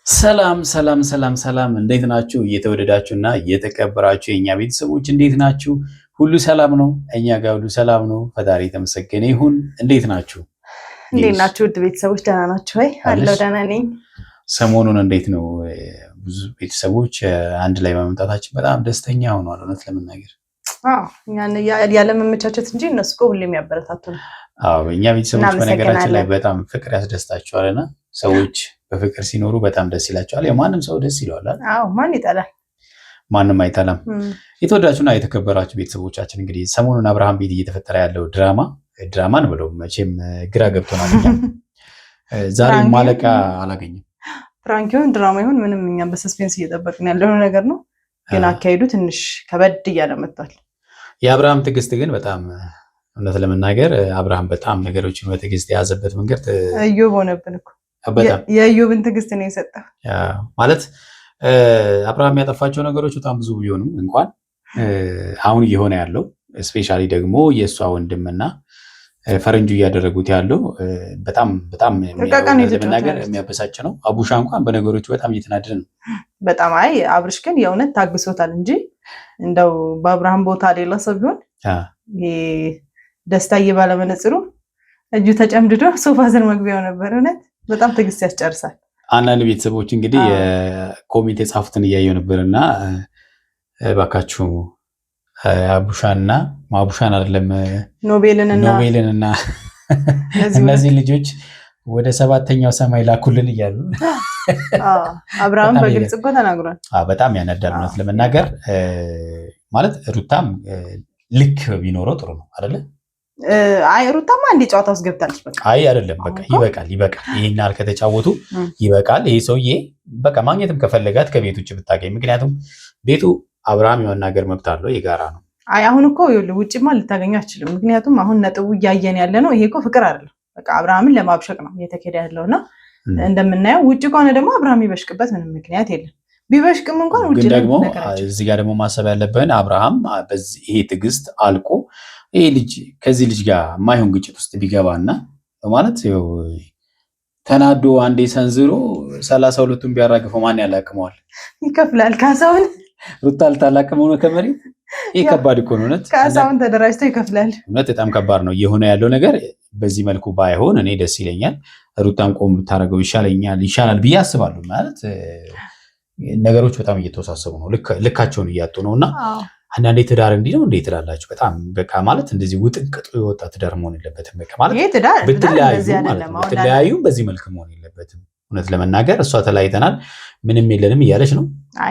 ሰላም እንዴት ናችሁ? እየተወደዳችሁና እየተከበራችሁ የኛ ቤተሰቦች እንዴት ናችሁ? ሁሉ ሰላም ነው? እኛ ጋር ሁሉ ሰላም ነው። ፈጣሪ የተመሰገነ ይሁን። እንዴት ናችሁ? እንዴት ናችሁ? ውድ ቤተሰቦች ደህና ናችሁ ወይ? አለው ደህና ነኝ። ሰሞኑን እንዴት ነው? ብዙ ቤተሰቦች አንድ ላይ በመምጣታችን በጣም ደስተኛ ሆኗል። እውነት ለመናገር ያለመመቻቸት እንጂ እነሱ እኮ ሁሌም ያበረታቱ ነው። እኛ ቤተሰቦች በነገራችን ላይ በጣም ፍቅር ያስደስታቸዋልና ሰዎች በፍቅር ሲኖሩ በጣም ደስ ይላቸዋል። ማንም ሰው ደስ ይለዋል። ማን ይጠላል? ማንም አይጠላም። የተወዳችሁና የተከበራችሁ ቤተሰቦቻችን እንግዲህ ሰሞኑን አብርሃም ቤት እየተፈጠረ ያለው ድራማን ብለው መቼም ግራ ገብቶናል። ዛሬ ማለቂያ አላገኘም። ፍራንክ ይሁን ድራማ ይሁን ምንም እኛም በሰስፔንስ እየጠበቅን ያለው ነገር ነው። ግን አካሄዱ ትንሽ ከበድ እያለ መጥቷል። የአብርሃም ትዕግስት ግን በጣም እውነት ለመናገር አብርሃም በጣም ነገሮችን በትዕግስት የያዘበት መንገድ እዮብ ሆነብን እኮ የእዮብን ትዕግስት ነው የሰጠው። ማለት አብርሃም ያጠፋቸው ነገሮች በጣም ብዙ ቢሆንም እንኳን አሁን እየሆነ ያለው ስፔሻሊ ደግሞ የእሷ ወንድምና ፈረንጁ እያደረጉት ያለው በጣም ለመናገር የሚያበሳጭ ነው። አቡሻ እንኳን በነገሮቹ በጣም እየተናደደ ነው። በጣም አብርሽ ግን የእውነት ታግሶታል እንጂ እንደው በአብርሃም ቦታ ሌላ ሰው ቢሆን ደስታ እየባለ መነጽሩ እጁ ተጨምድዶ ሶፋ ስር መግቢያው ነበር። እውነት በጣም ትዕግስት ያስጨርሳል። አንዳንድ ቤተሰቦች እንግዲህ ኮሚቴ ጻፉትን እያየው ነበርና እባካችሁ አቡሻን አይደለም ኖቤልንና እነዚህ ልጆች ወደ 7ኛው ሰማይ ላኩልን እያሉ አብርሃም በግልጽ እኮ ተናግሯል። በጣም ያነዳል እውነት ለመናገር ማለት ሩታም ልክ ቢኖረው ጥሩ ነው አይደለ? ሩታማ አንዴ ጨዋታ ውስጥ ገብታለች። በቃ አይደለም በቃ ይበቃል። ይሄን ያህል ከተጫወቱ ይበቃል። ይሄ ሰውዬ በቃ ማግኘትም ከፈለጋት ከቤት ውጭ ብታገኝ፣ ምክንያቱም ቤቱ አብርሃም የመናገር መብት አለው፣ የጋራ ነው። አሁን እኮ ውጭማ ልታገኘው አችልም። ምክንያቱም አሁን ነጥቡ እያየን ያለ ነው። ይሄ እኮ ፍቅር አይደለም፣ በቃ አብርሃምን ለማብሸቅ ነው እየተካሄደ ያለውና እንደምናየው ውጭ ከሆነ ደግሞ አብርሃም ይበሽቅበት ምንም ምክንያት የለም። ቢበሽቅም እንኳን ውጭ ደግሞ እዚህ ጋር ደግሞ ማሰብ ያለብን አብርሃም ይሄ ትዕግስት አልቆ ይሄ ልጅ ከዚህ ልጅ ጋር የማይሆን ግጭት ውስጥ ቢገባና ማለት ተናዶ አንዴ ሰንዝሮ 32ቱን ቢያራግፈው ማን ያላቅመዋል? ይከፍላል ካሳውን። ሩታ ልታላቅመው ነው ከመሬት። ይሄ ከባድ እኮ ነው እውነት። ካሳውን ተደራጅቶ ይከፍላል። እውነት በጣም ከባድ ነው እየሆነ ያለው ነገር። በዚህ መልኩ ባይሆን እኔ ደስ ይለኛል። ሩታም ቆም ብታደርገው ይሻላል ብዬ አስባለሁ። ማለት ነገሮች በጣም እየተወሳሰቡ ነው፣ ልካቸውን እያጡ ነውና አንዳንዴ ትዳር እንዲህ ነው እንዴ ትላላችሁ? በጣም በቃ ማለት እንደዚህ ውጥንቅጡ የወጣ ትዳር መሆን የለበትም። በቃ ማለት ብትለያዩም በዚህ መልክ መሆን የለበትም። እውነት ለመናገር እሷ ተለያይተናል ምንም የለንም እያለች ነው።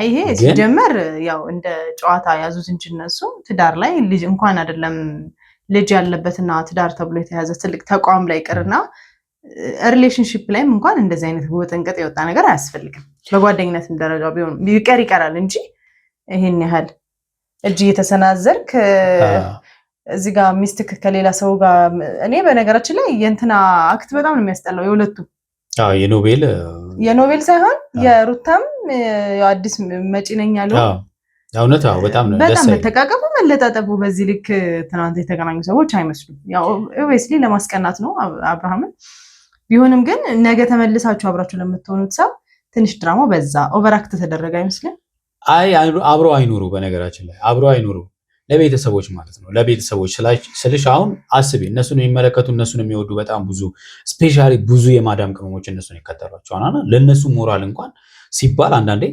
ይሄ ሲጀመር ያው እንደ ጨዋታ ያዙት እንጂ እነሱ ትዳር ላይ ልጅ እንኳን አይደለም ልጅ ያለበትና ትዳር ተብሎ የተያዘ ትልቅ ተቋም ላይ ቅርና ሪሌሽንሺፕ ላይም እንኳን እንደዚህ አይነት ውጥንቅጥ የወጣ ነገር አያስፈልግም። በጓደኝነትም ደረጃ ቢሆን ይቀራል እንጂ ይሄን ያህል እጅ እየተሰናዘርክ እዚህ ጋር ሚስትክ ከሌላ ሰው ጋር። እኔ በነገራችን ላይ የእንትና አክት በጣም ነው የሚያስጠላው። የሁለቱ የኖቤል ሳይሆን የሩታም አዲስ መጪ ነኝ ያለው እውነት በጣም መተቃቀፉ መለጣጠፉ በዚህ ልክ ትናንት የተገናኙ ሰዎች አይመስሉም። ያው ኦብቪየስሊ ለማስቀናት ነው አብርሃምን። ቢሆንም ግን ነገ ተመልሳችሁ አብራችሁ ለምትሆኑት ሰው ትንሽ ድራማ በዛ ኦቨርአክት ተደረገ አይመስልም? አብሮ አይኑሩ። በነገራችን ላይ አብሮ አይኑሩ ለቤተሰቦች ማለት ነው። ለቤተሰቦች ስልሽ አሁን አስቢ፣ እነሱን የሚመለከቱ እነሱን የሚወዱ በጣም ብዙ ስፔሻሊ ብዙ የማዳም ቅመሞች እነሱን ይከተሏቸዋል። ለእነሱ ሞራል እንኳን ሲባል አንዳንዴ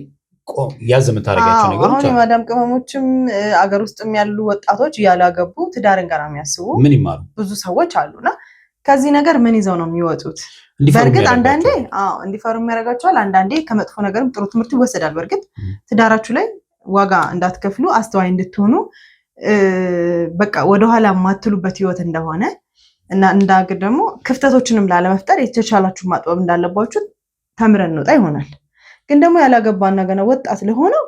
ያዝ የምታደርጋቸው ነገሮች አሁን የማዳም ቅመሞችም አገር ውስጥም ያሉ ወጣቶች ያላገቡ ትዳርን ጋር የሚያስቡ ምን ይማሩ ብዙ ሰዎች አሉና ከዚህ ነገር ምን ይዘው ነው የሚወጡት? በእርግጥ አንዳንዴ እንዲፈሩ የሚያደርጋቸዋል። አንዳንዴ ከመጥፎ ነገርም ጥሩ ትምህርት ይወሰዳል። በእርግጥ ትዳራችሁ ላይ ዋጋ እንዳትከፍሉ አስተዋይ እንድትሆኑ በቃ ወደኋላ የማትሉበት ህይወት እንደሆነ እና እንዳገር ደግሞ ክፍተቶችንም ላለመፍጠር የተቻላችሁ ማጥበብ እንዳለባችሁ ተምረን እንወጣ ይሆናል። ግን ደግሞ ያላገባና ገና ወጣት ለሆነው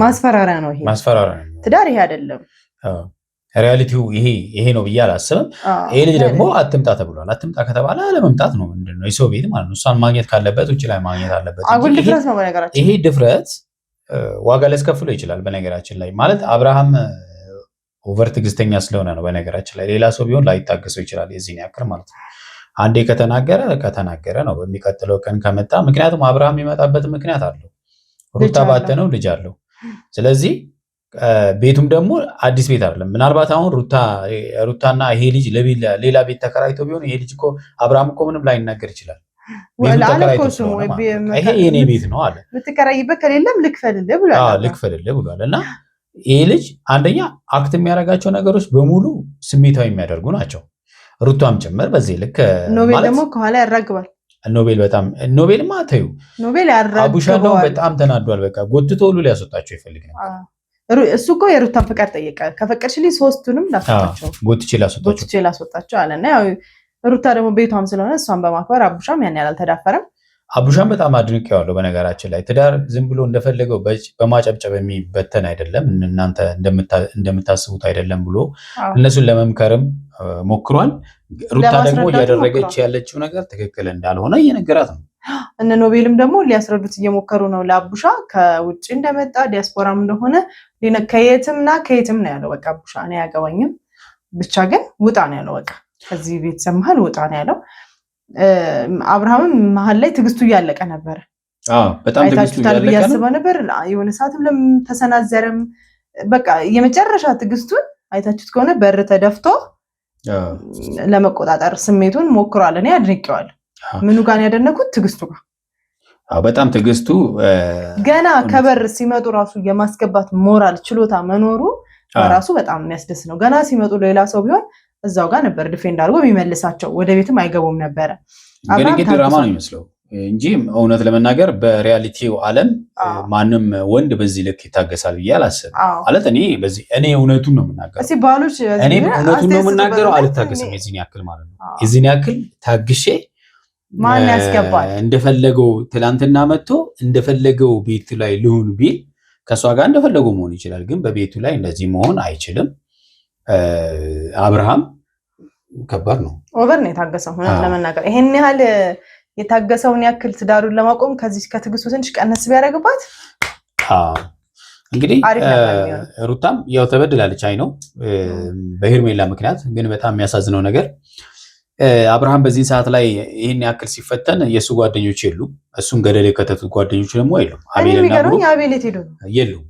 ማስፈራሪያ ነው። ይሄ ትዳር ይሄ አይደለም። ሪያሊቲው ይሄ ነው ብዬ አላስብም። ይሄ ልጅ ደግሞ አትምጣ ተብሏል። አትምጣ ከተባለ አለመምጣት ነው። ምንድነው የሰው ቤት ማለት ነው። እሷን ማግኘት ካለበት ውጭ ላይ ማግኘት አለበት። አጉል ድፍረት ነው። በነገራችን ይሄ ድፍረት ዋጋ ሊያስከፍለው ይችላል። በነገራችን ላይ ማለት አብርሃም ኦቨር ትዕግስተኛ ስለሆነ ነው። በነገራችን ላይ ሌላ ሰው ቢሆን ላይታገሰው ይችላል የዚህን ያክል ማለት ነው። አንዴ ከተናገረ ነው በሚቀጥለው ቀን ከመጣ። ምክንያቱም አብርሃም የሚመጣበት ምክንያት አለው። ሩታ ባተነው ልጅ አለው። ስለዚህ ቤቱም ደግሞ አዲስ ቤት አይደለም። ምናልባት አሁን ሩታና ይሄ ልጅ ሌላ ቤት ተከራይቶ ቢሆን ይሄ ልጅ እኮ አብርሃም እኮ ምንም ላይናገር ይችላል። ይሄ የኔ ቤት ነው አለ። ብትከራይበት ከሌለም ልክፈልልህ ብሏል። እና ይሄ ልጅ አንደኛ አክት የሚያደርጋቸው ነገሮች በሙሉ ስሜታዊ የሚያደርጉ ናቸው። ሩቷም ጭምር በዚህ ልክ ኖቤል ደግሞ ከኋላ ያራግባል። ኖቤልማ ተይው፣ አቡሻ ነው በጣም ተናዷል። በቃ ጎትቶ ሁሉ ሊያስወጣቸው ይፈልግ ነበር። እሱ እኮ የሩታን ፍቃድ ጠየቀ። ከፈቀድሽልኝ ሶስቱንም ጎትቼ ላስወጣቸው አለና ያው ሩታ ደግሞ ቤቷም ስለሆነ እሷን በማክበር አቡሻም ያን ያህል አልተዳፈረም። አቡሻም በጣም አድንቄዋለሁ። በነገራችን ላይ ትዳር ዝም ብሎ እንደፈለገው በማጨብጨብ የሚበተን አይደለም፣ እናንተ እንደምታስቡት አይደለም ብሎ እነሱን ለመምከርም ሞክሯል። ሩታ ደግሞ እያደረገች ያለችው ነገር ትክክል እንዳልሆነ እየነገራት ነው። እነ ኖቤልም ደግሞ ሊያስረዱት እየሞከሩ ነው ለአቡሻ። ከውጭ እንደመጣ ዲያስፖራም እንደሆነ ከየትምና ከየትም ነው ያለው። በቃ አቡሻ እኔ አያገባኝም፣ ብቻ ግን ውጣ ነው ያለው። በቃ ከዚህ ቤተሰብ መሀል ውጣ ነው ያለው። አብርሃምም መሀል ላይ ትዕግስቱ እያለቀ ነበረ። በጣም አይታችሁታል ብዬ አስበው ነበር። የሆነ ሰዓትም ለምን ተሰናዘረም። በቃ የመጨረሻ ትዕግስቱን አይታችሁት ከሆነ በር ተደፍቶ ለመቆጣጠር ስሜቱን ሞክሯል። እኔ አድንቄዋለሁ። ምኑ ጋር ያደነኩት ትዕግስቱ ጋር በጣም ትዕግስቱ ገና ከበር ሲመጡ ራሱ የማስገባት ሞራል ችሎታ መኖሩ ራሱ በጣም የሚያስደስት ነው። ገና ሲመጡ ሌላ ሰው ቢሆን እዛው ጋር ነበር ዲፌንድ አድርጎ የሚመልሳቸው፣ ወደ ቤትም አይገቡም ነበረ። ግን ድራማ ነው የሚመስለው እንጂ እውነት ለመናገር በሪያሊቲው ዓለም ማንም ወንድ በዚህ ልክ ይታገሳል ብዬ አላስብም። ማለት እኔ እውነቱን ነው የምናገረው። እኔ እውነቱን ነው የምናገረው። አልታገስም የዚህን ያክል ማለት ነው። የዚህን ያክል ታግሼ ማን ያስገባል? እንደፈለገው ትላንትና መጥቶ እንደፈለገው ቤት ላይ ልሁን ቢል ከሷ ጋር እንደፈለገው መሆን ይችላል። ግን በቤቱ ላይ እንደዚህ መሆን አይችልም። አብርሃም ከባድ ነው። ኦቨር ነው የታገሰው። እውነት ለመናገር ይሄን ያህል የታገሰውን ያክል ትዳሩን ለማቆም ከዚህ ከትዕግስቱ ትንሽ ቀነስ ቢያደርግባት እንግዲህ ሩታም ያው ተበድላለች። አይ ነው በሄርሜላ ምክንያት። ግን በጣም የሚያሳዝነው ነገር አብርሃም በዚህ ሰዓት ላይ ይህን ያክል ሲፈተን የእሱ ጓደኞች የሉ፣ እሱን ገደል የከተቱት ጓደኞች ደግሞ የሉም። የሉም።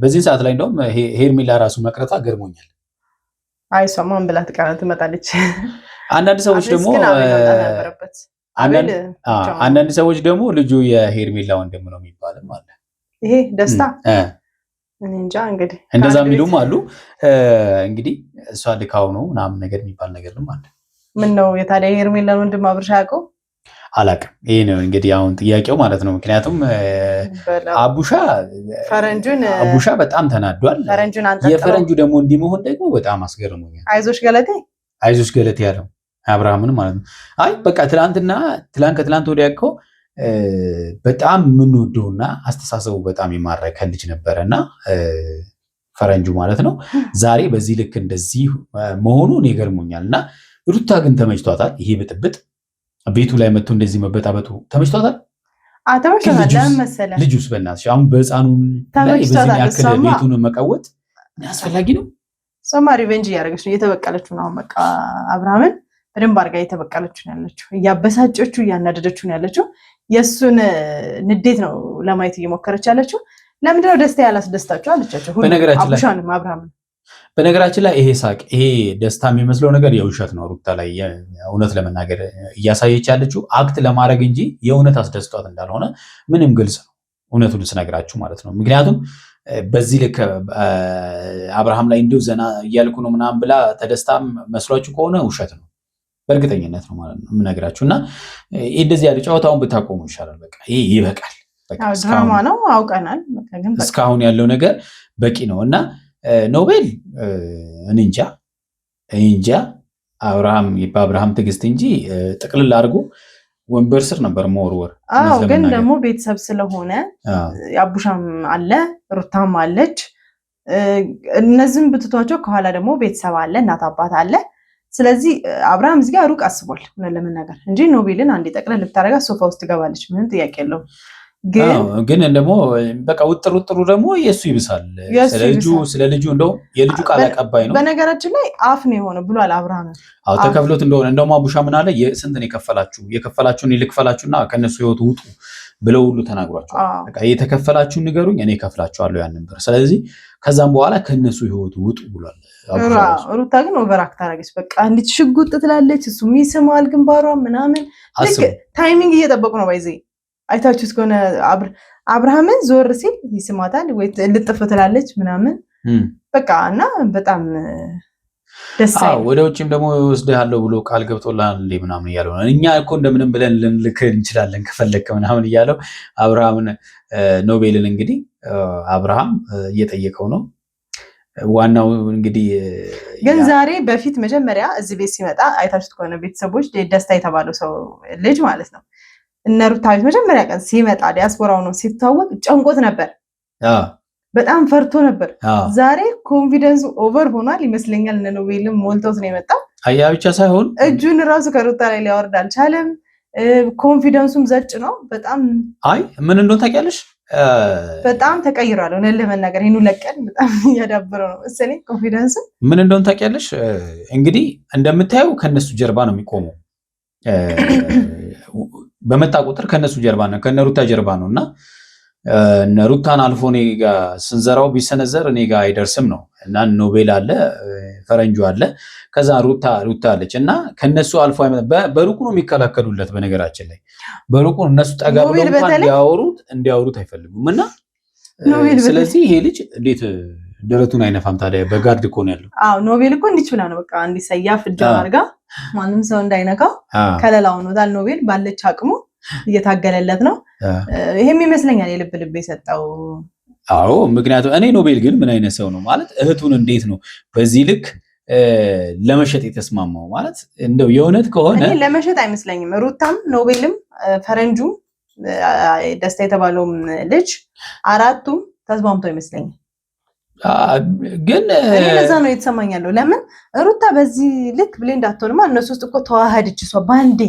በዚህ ሰዓት ላይ እንደውም ሄርሜላ ራሱ መቅረቷ ገርሞኛል። አይ እሷማ ብላ ትመጣለች። አንዳንድ ሰዎች ደግሞ ልጁ የሄርሜላ ወንድም ነው የሚባልም አለ። ይሄ ደስታ እንጃ እንግዲህ እንደዛ የሚሉም አሉ። እንግዲህ እሷ ልካው ነው ምናምን ነገር የሚባል ነገርም አለ። ምን ነው የታዲያ ሄርሜላ ወንድም አብርሻ ያውቀው አላውቅም። ይሄ ነው እንግዲህ አሁን ጥያቄው ማለት ነው። ምክንያቱም አቡሻ በጣም ተናዷል። የፈረንጁ ደግሞ እንዲህ መሆን ደግሞ በጣም አስገርሞኛል። አይዞሽ ገለቴ ያለው አብርሃምን ማለት ነው። አይ በቃ ከትላንት ወዲያ እኮ በጣም የምንወደውና አስተሳሰቡ በጣም የማረከ ልጅ ነበረና ፈረንጁ ማለት ነው። ዛሬ በዚህ ልክ እንደዚህ መሆኑ እኔ ገርሞኛል። እና ሩታ ግን ተመችቷታል። ይሄ ብጥብጥ ቤቱ ላይ መጥቶ እንደዚህ መበጣበጡ ተመችቷታል። ልጁስ በእናትሽ አሁን በህፃኑ ላይ በዚህ ያክል ቤቱን መቀወጥ አስፈላጊ ነው? ሶማ ሪቬንጅ እያደረገች ነው፣ እየተበቀለችው ነው። በቃ አብርሃምን በደንብ አድርጋ እየተበቀለችው ነው ያለችው፣ እያበሳጨችው እያናደደችው ነው ያለችው። የእሱን ንዴት ነው ለማየት እየሞከረች ያለችው። ለምንድነው ደስታ ያላስደስታችሁ አለቻቸው። አቡሻንም አብርሃምን በነገራችን ላይ ይሄ ሳቅ ይሄ ደስታ የሚመስለው ነገር የውሸት ነው። ሩታ ላይ እውነት ለመናገር እያሳየች ያለችው አክት ለማድረግ እንጂ የእውነት አስደስቷት እንዳልሆነ ምንም ግልጽ ነው፣ እውነቱን ስነግራችሁ ማለት ነው። ምክንያቱም በዚህ ልክ አብርሃም ላይ እንዲሁ ዘና እያልኩ ነው ምናምን ብላ ተደስታም መስሏችሁ ከሆነ ውሸት ነው፣ በእርግጠኝነት ነው ማለት ነው የምነግራችሁ። እና እንደዚህ ያለ ጨዋታውን ብታቆሙ ይሻላል። በቃ ይሄ ይበቃል። ድራማ ነው አውቀናል። እስካሁን ያለው ነገር በቂ ነው። እና ኖቤል እንጃ በአብርሃም ትዕግስት እንጂ ጥቅልል አድርጎ ወንበር ስር ነበር መወርወር። ግን ደግሞ ቤተሰብ ስለሆነ አቡሻም አለ ሩታም አለች። እነዚህም ብትቷቸው ከኋላ ደግሞ ቤተሰብ አለ፣ እናት አባት አለ። ስለዚህ አብርሃም እዚህ ጋር ሩቅ አስቧል ለመናገር እንጂ ኖቤልን አንዴ ጠቅለል ልታረጋ ሶፋ ውስጥ ትገባለች፣ ምንም ጥያቄ የለውም። ግን ደግሞ በቃ ውጥሩ ደግሞ የሱ ይብሳል። ስለ ልጁ እንደው የልጁ ቃል አቀባይ ነው። በነገራችን ላይ አፍ ነው የሆነ ብሏል አብርሃም። ተከፍሎት እንደሆነ እንደውም አቡሻ ምን አለ ስንት ነው የከፈላችሁን ይልክፈላችሁና ከነሱ ህይወት ውጡ ብለው ሁሉ ተናግሯቸዋል። በቃ የተከፈላችሁን ንገሩኝ እኔ ከፍላችኋለሁ ያንን ብር፣ ስለዚህ ከዛም በኋላ ከነሱ ህይወት ውጡ ብሏል። ሩታ ግን ኦቨርአክት አደረገች። በቃ እንዴት ሽጉጥ ትላለች፣ እሱ ይስማል ግንባሯ ምናምን። ልክ ታይሚንግ እየጠበቁ ነው። ባይዘ አይታችሁት ከሆነ አብርሃምን ዞር ሲል ይስማታል ወይ ልጥፍ ትላለች ምናምን በቃ እና በጣም ወደ ውጭም ደግሞ ወስደሃለሁ ብሎ ቃል ገብቶልሃል እንዴ ምናምን እያለው ነው። እኛ እኮ እንደምንም ብለን ልንልክ እንችላለን ከፈለክ ምናምን እያለው አብርሃምን ኖቤልን እንግዲህ አብርሃም እየጠየቀው ነው። ዋናው እንግዲህ ግን ዛሬ በፊት መጀመሪያ እዚህ ቤት ሲመጣ አይታችሁት ከሆነ ቤተሰቦች ደስታ የተባለው ሰው ልጅ ማለት ነው እነ ሩታ ቤት መጀመሪያ ቀን ሲመጣ ዲያስፖራው ነው ሲታወቅ ጨንቆት ነበር። በጣም ፈርቶ ነበር። ዛሬ ኮንፊደንሱ ኦቨር ሆኗል ይመስለኛል። እነ ኖቤልም ሞልተውት ነው የመጣው። አያ ብቻ ሳይሆን እጁን ራሱ ከሩታ ላይ ሊያወርድ አልቻለም። ኮንፊደንሱም ዘጭ ነው በጣም። አይ ምን እንደሆነ ታውቂያለሽ? በጣም ተቀይሯል። እውነት ለመናገር ይሄን ለቀን በጣም እያዳበረው ነው መሰለኝ ኮንፊደንሱ። ምን እንደሆነ ታውቂያለሽ? እንግዲህ እንደምታየው ከነሱ ጀርባ ነው የሚቆመው። በመጣ ቁጥር ከነሱ ጀርባ ነው ከነሩታ ጀርባ ነው እና ሩታን አልፎ እኔ ጋ ስንዘራው ቢሰነዘር እኔ ጋ አይደርስም ነው እና ኖቤል አለ ፈረንጁ አለ ከዛ ሩታ አለች እና ከነሱ አልፎ በሩቁ ነው የሚከላከሉለት። በነገራችን ላይ በሩቁ እነሱ ጠጋ ብለው እንኳን እንዲያወሩት አይፈልጉም እና ስለዚህ ይሄ ልጅ እንዴት ደረቱን አይነፋም ታዲያ? በጋርድ እኮ ነው ያለው። ኖቤል እኮ እንዲች ብላ ነው በቃ እንዲሰያፍ እጇ አድርጋ ማንም ሰው እንዳይነካው ከለላው ነው ታል ኖቤል ባለች አቅሙ እየታገለለት ነው። ይሄም ይመስለኛል የልብ ልብ የሰጠው። አዎ ምክንያቱም እኔ ኖቤል ግን ምን አይነት ሰው ነው ማለት እህቱን እንዴት ነው በዚህ ልክ ለመሸጥ የተስማማው? ማለት እንደው የእውነት ከሆነ እኔ ለመሸጥ አይመስለኝም። ሩታም ኖቤልም ፈረንጁም ደስታ የተባለውም ልጅ አራቱም ተስማምተው ይመስለኛል። ግን ለዛ ነው የተሰማኝ ያለው። ለምን ሩታ በዚህ ልክ ብሌንድ አትሆንማ? እነሱ ውስጥ እኮ ተዋሃደች እሷ ባንዴ።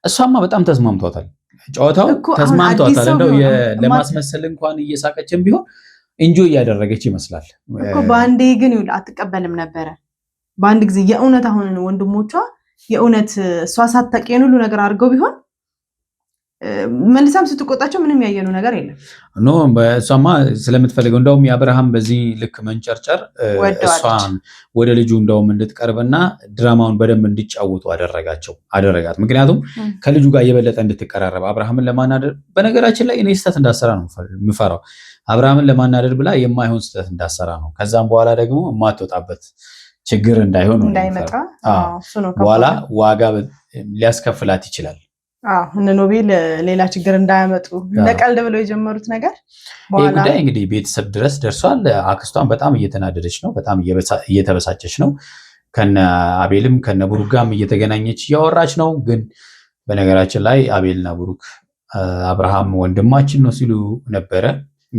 እሷማ በጣም ተስማምቷታል፣ ጨዋታው ተስማምቷታል። እንደው ለማስመሰል እንኳን እየሳቀችም ቢሆን ኢንጆይ እያደረገች ይመስላል እኮ። ባንዴ ግን ይኸውልህ አትቀበልም ነበረ በአንድ ጊዜ የእውነት። አሁን ወንድሞቿ የእውነት እሷ ሳታውቅ ሁሉ ነገር አድርገው ቢሆን መልሳም ስትቆጣቸው ምንም ያየነው ነገር የለም። ኖ በእሷማ ስለምትፈልገው እንደውም የአብርሃም በዚህ ልክ መንጨርጨር እሷን ወደ ልጁ እንደውም እንድትቀርብና ድራማውን በደንብ እንዲጫወቱ አደረጋት። ምክንያቱም ከልጁ ጋር የበለጠ እንድትቀራረብ አብርሃምን ለማናደድ። በነገራችን ላይ እኔ ስህተት እንዳሰራ ነው የምፈራው። አብርሃምን ለማናደድ ብላ የማይሆን ስህተት እንዳሰራ ነው። ከዛም በኋላ ደግሞ የማትወጣበት ችግር እንዳይመጣ በኋላ ዋጋ ሊያስከፍላት ይችላል። እነ ኖቤል ሌላ ችግር እንዳያመጡ ለቀልድ ብለው የጀመሩት ነገር ይህ ጉዳይ እንግዲህ ቤተሰብ ድረስ ደርሷል። አክስቷን በጣም እየተናደደች ነው፣ በጣም እየተበሳጨች ነው። ከነ አቤልም ከነ ብሩክ ጋርም እየተገናኘች እያወራች ነው። ግን በነገራችን ላይ አቤልና ብሩክ አብርሃም ወንድማችን ነው ሲሉ ነበረ።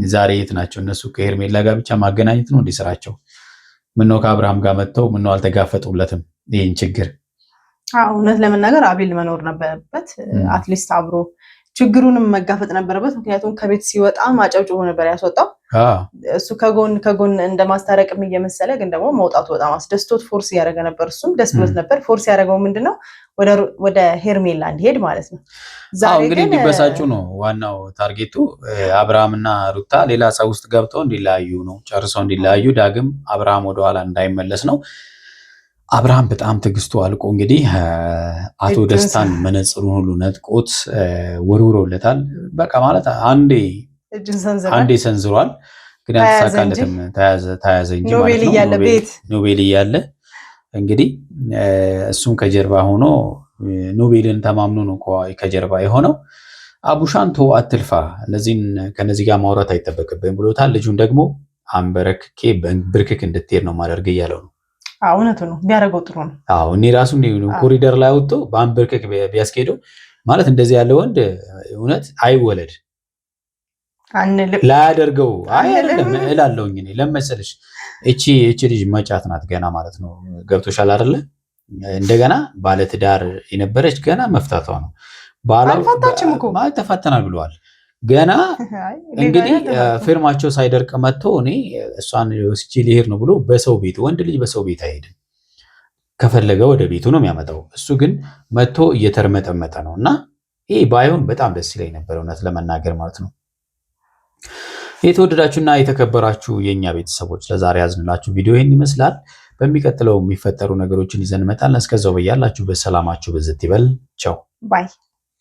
ዛሬ የት ናቸው እነሱ? ከሄርሜላ ጋር ብቻ ማገናኘት ነው እንዲህ ስራቸው። ምነው ከአብርሃም ጋር መጥተው ምነው አልተጋፈጡለትም ይህን ችግር? እውነት ለመናገር አቤል መኖር ነበረበት። አትሊስት አብሮ ችግሩንም መጋፈጥ ነበረበት። ምክንያቱም ከቤት ሲወጣ ማጨብጭቦ ነበር ያስወጣው። እሱ ከጎን እንደማስታረቅም እየመሰለ ግን ደግሞ መውጣቱ በጣም አስደስቶት ፎርስ እያደረገ ነበር። እሱም ደስ ብሎት ነበር። ፎርስ ያደረገው ምንድነው ወደ ሄርሜላ እንዲሄድ ማለት ነው። እንግዲህ እንዲበሳጩ ነው ዋናው ታርጌቱ። አብርሃምና ሩታ ሌላ ሰው ውስጥ ገብተው እንዲለያዩ ነው፣ ጨርሰው እንዲለያዩ፣ ዳግም አብርሃም ወደኋላ እንዳይመለስ ነው። አብርሃም በጣም ትዕግስቱ አልቆ እንግዲህ አቶ ደስታን መነጽሩን ሁሉ ነጥቆት ወርውሮለታል። በቃ ማለት አንዴ ሰንዝሯል፣ ግን አልተሳካለትም። ተያዘ እንጂ ኖቤል እያለ እንግዲህ እሱም ከጀርባ ሆኖ ኖቤልን ተማምኖ ነው ከጀርባ የሆነው። አቡሻን ተው አትልፋ፣ ከነዚህ ጋር ማውራት አይጠበቅብህም ብሎታል። ልጁን ደግሞ አንበረክኬ ብርክክ እንድትሄድ ነው ማደርግ እያለው ነው። እውነቱ ነው፣ ቢያደርገው ጥሩ ነው። እኔ ራሱ ኮሪደር ላይ ወጥቶ በአንበርክክ ቢያስኬደው ማለት እንደዚህ ያለ ወንድ እውነት አይወለድ ላያደርገው አይደለም እላለሁኝ። እኔ ለመሰለሽ እቺ ልጅ መጫት ናት ገና ማለት ነው። ገብቶሻል አይደለ? እንደገና ባለትዳር የነበረች ገና መፍታቷ ነው። አልፈታችም እኮ ማለት ተፋተናል ብለዋል። ገና እንግዲህ ፊርማቸው ሳይደርቅ መጥቶ እኔ እሷን ወስጄ ሊሄድ ነው ብሎ በሰው ቤት ወንድ ልጅ በሰው ቤት አይሄድም። ከፈለገ ወደ ቤቱ ነው የሚያመጣው። እሱ ግን መጥቶ እየተርመጠመጠ ነው እና ይሄ ባይሆን በጣም ደስ ይለኝ ነበር እውነት ለመናገር ማለት ነው። የተወደዳችሁና የተከበራችሁ የኛ ቤተሰቦች ለዛሬ ያዝንላችሁ ቪዲዮ ይህን ይመስላል። በሚቀጥለው የሚፈጠሩ ነገሮችን ይዘን እንመጣለን። እስከዛው በያላችሁ በሰላማችሁ ብዝት ይበል። ቻው ባይ